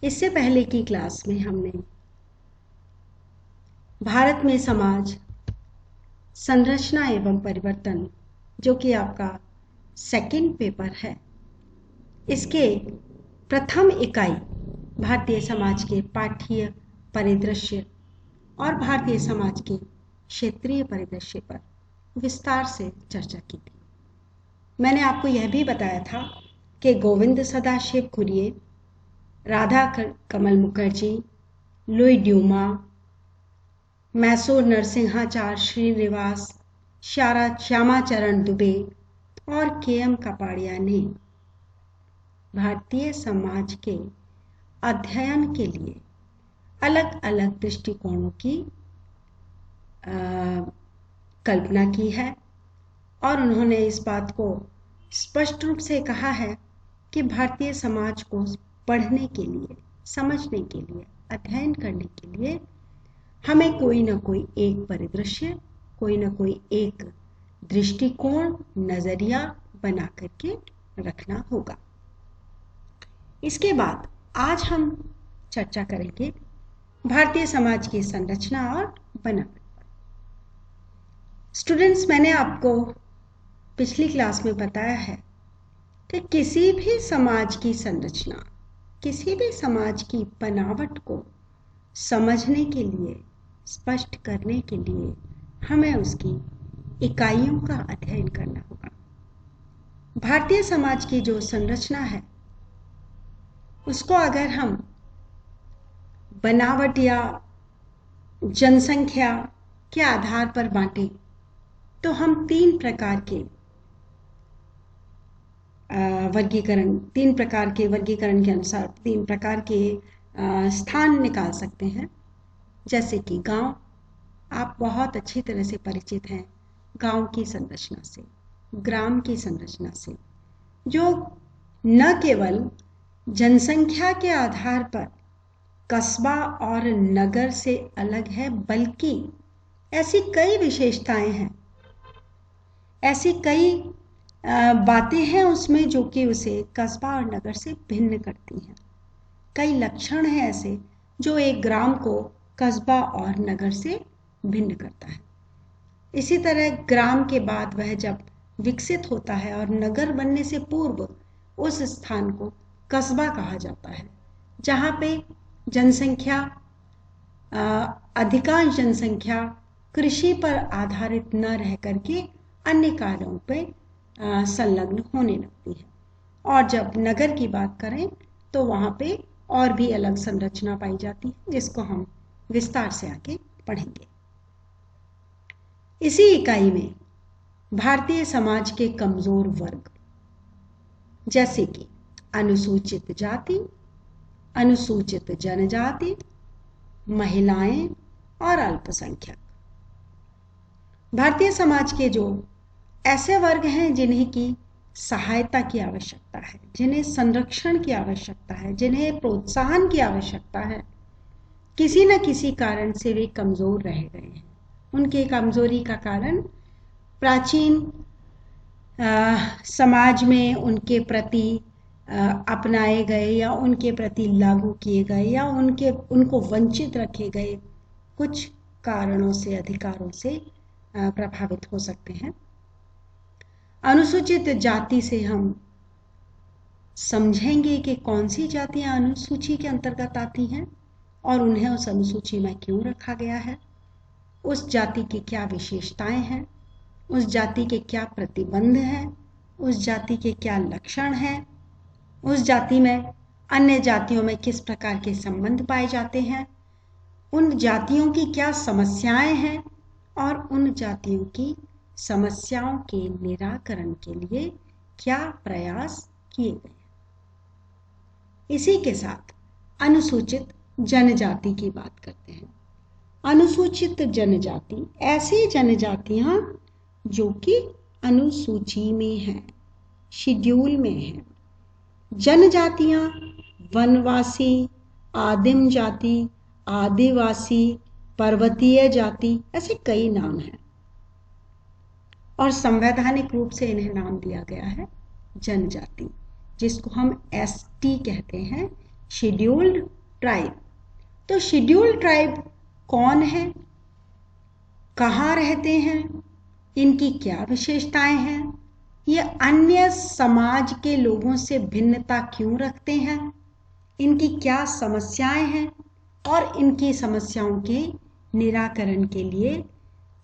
इससे पहले की क्लास में हमने भारत में समाज संरचना एवं परिवर्तन, जो कि आपका सेकंड पेपर है, इसके प्रथम इकाई भारतीय समाज के पाठ्य परिदृश्य और भारतीय समाज के क्षेत्रीय परिदृश्य पर विस्तार से चर्चा की थी। मैंने आपको यह भी बताया था कि गोविंद सदाशिव कुरिये, राधा कमल मुखर्जी, लुई ड्यूमा, मैसूर नरसिंहाचार्य श्रीनिवास, श्यामाचरण दुबे और के.एम. कपाड़िया ने भारतीय समाज के अध्ययन के लिए अलग अलग दृष्टिकोणों की कल्पना की है और उन्होंने इस बात को स्पष्ट रूप से कहा है कि भारतीय समाज को पढ़ने के लिए, समझने के लिए, अध्ययन करने के लिए हमें कोई ना कोई एक परिदृश्य, कोई ना कोई एक दृष्टिकोण, नजरिया बना करके रखना होगा। इसके बाद आज हम चर्चा करेंगे भारतीय समाज की संरचना और बनावट। स्टूडेंट्स, मैंने आपको पिछली क्लास में बताया है कि किसी भी समाज की संरचना, किसी भी समाज की बनावट को समझने के लिए, स्पष्ट करने के लिए हमें उसकी इकाइयों का अध्ययन करना होगा। भारतीय समाज की जो संरचना है उसको अगर हम बनावट या जनसंख्या के आधार पर बांटें तो हम तीन प्रकार के वर्गीकरण के अनुसार तीन प्रकार के स्थान निकाल सकते हैं। जैसे कि गांव, आप बहुत अच्छी तरह से परिचित हैं गांव की संरचना से, ग्राम की संरचना से, जो न केवल जनसंख्या के आधार पर कस्बा और नगर से अलग है, बल्कि ऐसी कई विशेषताएं हैं, ऐसी कई बातें हैं उसमें जो कि उसे कस्बा और नगर से भिन्न करती हैं। कई लक्षण हैं ऐसे जो एक ग्राम को कस्बा और नगर से भिन्न करता है। इसी तरह ग्राम के बाद वह जब विकसित होता है और नगर बनने से पूर्व उस स्थान को कस्बा कहा जाता है, जहाँ पे जनसंख्या, अधिकांश जनसंख्या कृषि पर आधारित न रह करके अन्य कार्यों पे संलग्न होने लगती है। और जब नगर की बात करें तो वहाँ पे और भी अलग संरचना पाई जाती है, जिसको हम विस्तार से आगे पढ़ेंगे। इसी इकाई में भारतीय समाज के कमजोर वर्ग, जैसे कि अनुसूचित जाति, अनुसूचित जनजाति, महिलाएं और अल्पसंख्यक। भारतीय समाज के जो ऐसे वर्ग हैं जिन्हें की सहायता की आवश्यकता है, जिन्हें संरक्षण की आवश्यकता है, जिन्हें प्रोत्साहन की आवश्यकता है, किसी न किसी कारण से वे कमजोर रह गए हैं। उनके कमजोरी का कारण प्राचीन समाज में उनके प्रति अपनाए गए या उनके प्रति लागू किए गए या उनको वंचित रखे गए कुछ कारणों से, अधिकारों से प्रभावित हो सकते हैं। अनुसूचित जाति से हम समझेंगे कि कौन सी जातियां अनुसूची के अंतर्गत आती हैं और उन्हें उस अनुसूची में क्यों रखा गया है, उस जाति की क्या विशेषताएं हैं, उस जाति के क्या प्रतिबंध हैं, उस जाति के क्या लक्षण हैं, उस जाति में अन्य जातियों में किस प्रकार के संबंध पाए जाते हैं, उन जातियों की क्या समस्याएं हैं और उन जातियों की समस्याओं के निराकरण के लिए क्या प्रयास किए गए। इसी के साथ अनुसूचित जनजाति की बात करते हैं। अनुसूचित जनजाति ऐसी जनजातियां जो कि अनुसूची में हैं, शेड्यूल में हैं। जनजातियां वनवासी, आदिम जाति, आदिवासी, पर्वतीय जाति, ऐसे कई नाम हैं और संवैधानिक रूप से इन्हें नाम दिया गया है जनजाति, जिसको हम एसटी कहते हैं, शेड्यूल्ड ट्राइब। तो शेड्यूल्ड ट्राइब कौन है, कहाँ रहते हैं, इनकी क्या विशेषताएं हैं, ये अन्य समाज के लोगों से भिन्नता क्यों रखते हैं, इनकी क्या समस्याएं हैं और इनकी समस्याओं के निराकरण के लिए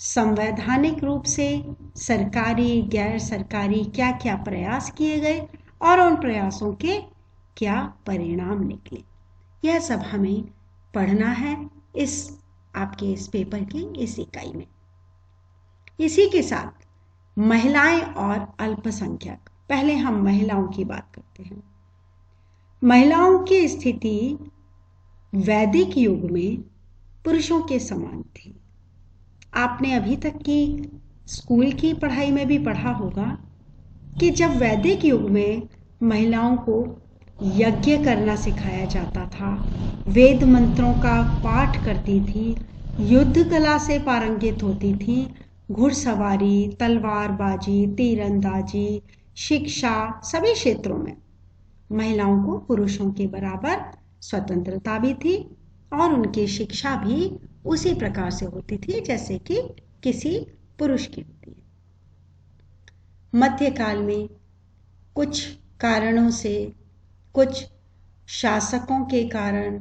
संवैधानिक रूप से सरकारी गैर सरकारी क्या क्या प्रयास किए गए और उन प्रयासों के क्या परिणाम निकले, यह सब हमें पढ़ना है इस आपके इस पेपर की इस इकाई में। इसी के साथ महिलाएं और अल्पसंख्यक, पहले हम महिलाओं की बात करते हैं। महिलाओं की स्थिति वैदिक युग में पुरुषों के समान थी। आपने अभी तक की स्कूल की पढ़ाई में भी पढ़ा होगा कि जब वैदिक युग में महिलाओं को यज्ञ करना सिखाया जाता था, वेद मंत्रों का पाठ करती थी, युद्ध कला से पारंगित होती थी, घुड़सवारी, तलवारबाजी, तीरंदाजी, शिक्षा, सभी क्षेत्रों में महिलाओं को पुरुषों के बराबर स्वतंत्रता भी थी और उनकी शिक्षा भी उसी प्रकार से होती थी जैसे कि किसी पुरुष की होती है। मध्यकाल में कुछ कारणों से, कुछ शासकों के कारण,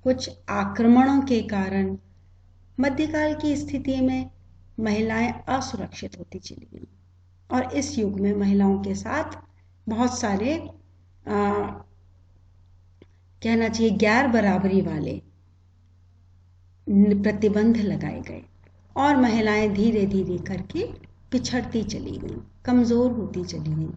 कुछ आक्रमणों के कारण मध्यकाल की स्थिति में महिलाएं असुरक्षित होती चली गईं और इस युग में महिलाओं के साथ बहुत सारे कहना चाहिए गैर बराबरी वाले प्रतिबंध लगाए गए और महिलाएं धीरे धीरे करके पिछड़ती चली गईं, कमज़ोर होती चली गईं।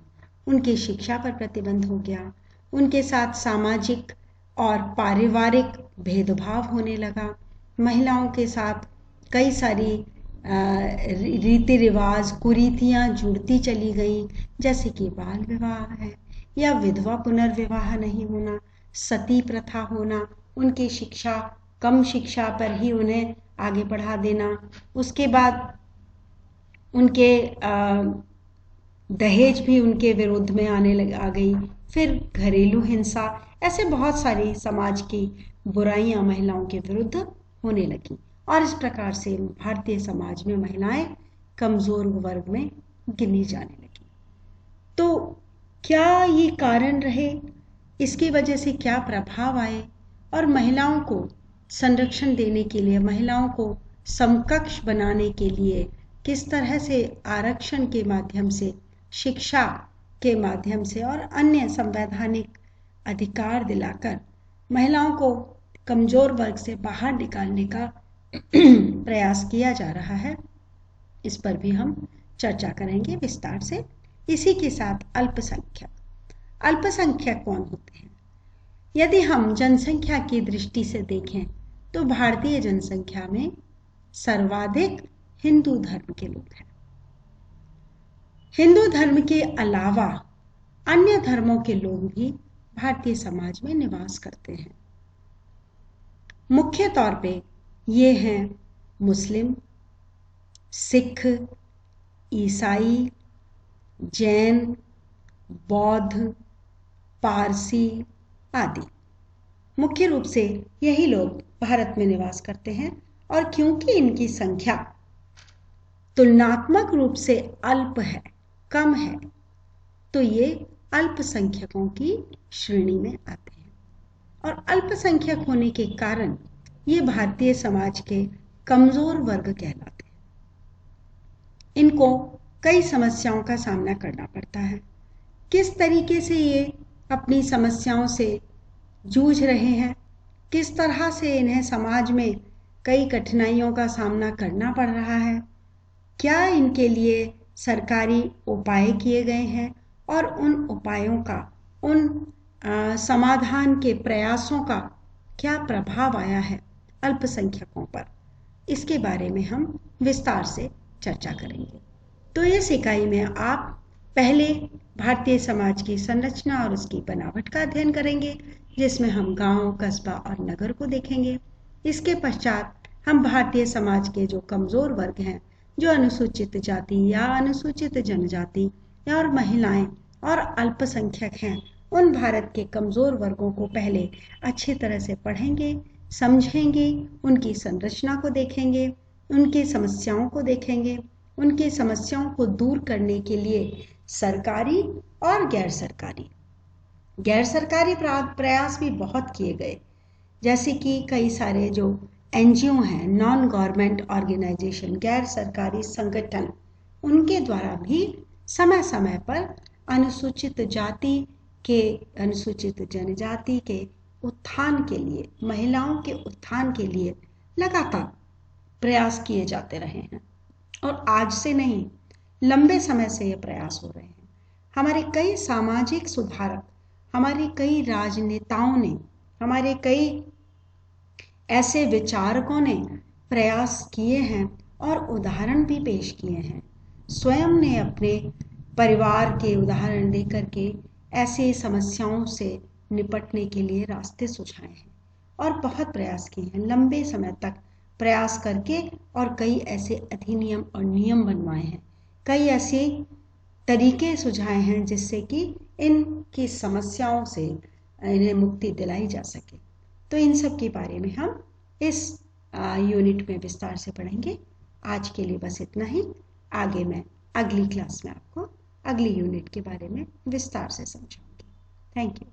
उनकी शिक्षा पर प्रतिबंध हो गया, उनके साथ सामाजिक और पारिवारिक भेदभाव होने लगा, महिलाओं के साथ कई सारी रीति रिवाज कुरीतियाँ जुड़ती चली गईं, जैसे कि बाल विवाह है या विधवा पुनर्विवाह नहीं होना, सती प्रथा होना, उनकी शिक्षा कम शिक्षा पर ही उन्हें आगे बढ़ा देना, उसके बाद उनके दहेज भी उनके विरुद्ध में आ गई, फिर घरेलू हिंसा, ऐसे बहुत सारी समाज की बुराइयां महिलाओं के विरुद्ध होने लगी और इस प्रकार से भारतीय समाज में महिलाएं कमजोर वर्ग में गिनी जाने लगी। तो क्या ये कारण रहे, इसकी वजह से क्या प्रभाव आए और महिलाओं को संरक्षण देने के लिए, महिलाओं को समकक्ष बनाने के लिए किस तरह से आरक्षण के माध्यम से, शिक्षा के माध्यम से और अन्य संवैधानिक अधिकार दिलाकर महिलाओं को कमजोर वर्ग से बाहर निकालने का प्रयास किया जा रहा है, इस पर भी हम चर्चा करेंगे विस्तार से। इसी के साथ अल्पसंख्यक, अल्पसंख्यक कौन होते हैं? यदि हम जनसंख्या की दृष्टि से देखें तो भारतीय जनसंख्या में सर्वाधिक हिंदू धर्म के लोग हैं। हिंदू धर्म के अलावा अन्य धर्मों के लोग भी भारतीय समाज में निवास करते हैं। मुख्य तौर पे ये हैं मुस्लिम, सिख, ईसाई, जैन, बौद्ध, पारसी आदि। मुख्य रूप से यही लोग भारत में निवास करते हैं और क्योंकि इनकी संख्या तुलनात्मक रूप से अल्प है, कम है, तो ये अल्पसंख्यकों की श्रेणी में आते हैं और अल्पसंख्यक होने के कारण ये भारतीय समाज के कमजोर वर्ग कहलाते हैं। इनको कई समस्याओं का सामना करना पड़ता है। किस तरीके से ये अपनी समस्याओं से जूझ रहे हैं, किस तरह से इन्हें समाज में कई कठिनाइयों का सामना करना पड़ रहा है, क्या इनके लिए सरकारी उपाय किए गए हैं और उन उपायों का, उन समाधान के प्रयासों का क्या प्रभाव आया है अल्पसंख्यकों पर, इसके बारे में हम विस्तार से चर्चा करेंगे। तो इस इकाई में आप पहले भारतीय समाज की संरचना और उसकी बनावट का अध्ययन करेंगे, जिसमें हम गांव, कस्बा और नगर को देखेंगे। इसके पश्चात हम भारतीय समाज के जो कमजोर वर्ग हैं, जो अनुसूचित जाति या अनुसूचित जनजाति और महिलाएं और अल्पसंख्यक हैं, उन भारत के कमज़ोर वर्गों को पहले अच्छी तरह से पढ़ेंगे, समझेंगे, उनकी संरचना को देखेंगे, उनकी समस्याओं को देखेंगे, उनकी समस्याओं को दूर करने के लिए सरकारी और गैर सरकारी प्रयास भी बहुत किए गए, जैसे कि कई सारे जो एनजीओ हैं, नॉन गवर्नमेंट ऑर्गेनाइजेशन, गैर सरकारी संगठन, उनके द्वारा भी समय समय पर अनुसूचित जाति के, अनुसूचित जनजाति के उत्थान के लिए, महिलाओं के उत्थान के लिए लगातार प्रयास किए जाते रहे हैं। और आज से नहीं, लंबे समय से ये प्रयास हो रहे हैं। हमारे कई सामाजिक सुधारक, हमारे कई राजनेताओं ने, हमारे कई ऐसे विचारकों ने प्रयास किए हैं और उदाहरण भी पेश किए हैं। स्वयं ने अपने परिवार के उदाहरण देकर के ऐसे समस्याओं से निपटने के लिए रास्ते सुझाए हैं और बहुत प्रयास किए हैं, लंबे समय तक प्रयास करके, और कई ऐसे अधिनियम और नियम बनवाए हैं, कई ऐसे तरीके सुझाए हैं जिससे कि इनकी समस्याओं से इन्हें मुक्ति दिलाई जा सके। तो इन सब के बारे में हम इस यूनिट में विस्तार से पढ़ेंगे। आज के लिए बस इतना ही। आगे मैं अगली क्लास में आपको अगली यूनिट के बारे में विस्तार से समझाऊंगी। Thank you.